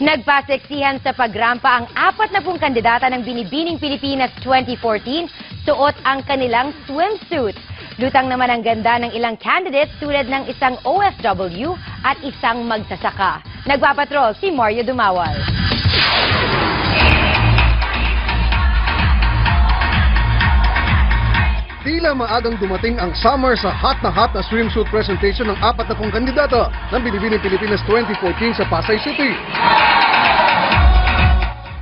Nagpaseksihan sa pagrampa ang 40 kandidata ng Binibining Pilipinas 2014, suot ang kanilang swimsuit. Lutang naman ang ganda ng ilang candidates tulad ng isang OFW at isang magsasaka. Nagpapatrol si Mario Dumawal. Tila maagang dumating ang summer sa hot na swimsuit presentation ng 40 kandidata ng Binibining Pilipinas 2014 sa Pasay City.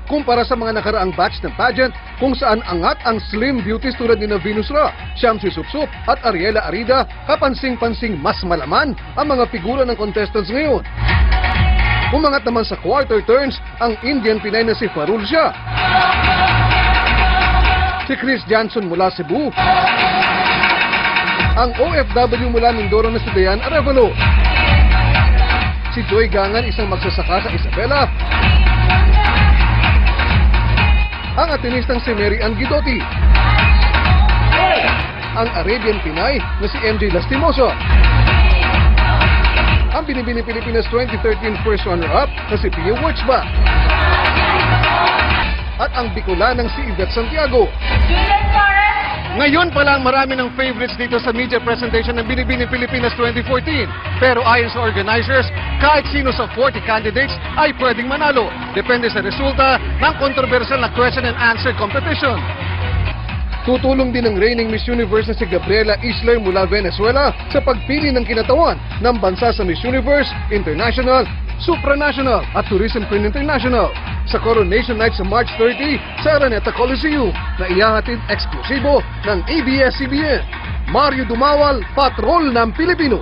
Kumpara sa mga nakaraang batch ng pageant kung saan angat ang slim beauties tulad ni Venus Ra, Shamsi Supsup at Ariela Arida, kapansing-pansing mas malaman ang mga figura ng contestants ngayon. Umangat naman sa quarter turns ang Indian Pinay na si Farul Shah, si Chris Johnson mula Cebu, ang OFW mula Mindoro na si Dayan Arevalo, si Joy Gangan, isang magsasaka sa Isabela, ang atinistang si Mary Ann Guidotti, ang Arabian Pinay na si MJ Lastimoso, ang Binibining Pilipinas 2013 first runner-up na si Pia Wurtzbach, at ang Bicolanang si Yvette Santiago. Ngayon pa lang marami ng favorites dito sa media presentation ng Binibining Pilipinas 2014. Pero ayon sa organizers, kahit sino sa 40 candidates ay pwedeng manalo. Depende sa resulta ng controversial na question and answer competition. Tutulong din ang reigning Miss Universe na si Gabriela Isler mula Venezuela sa pagpili ng kinatawan ng bansa sa Miss Universe, International, Supranational at Tourism Queen International sa Coronation Night sa March 30 sa Araneta Coliseum na ihahatid eksklusibo ng ABS-CBN. Mario Dumawal, Patrol ng Pilipino.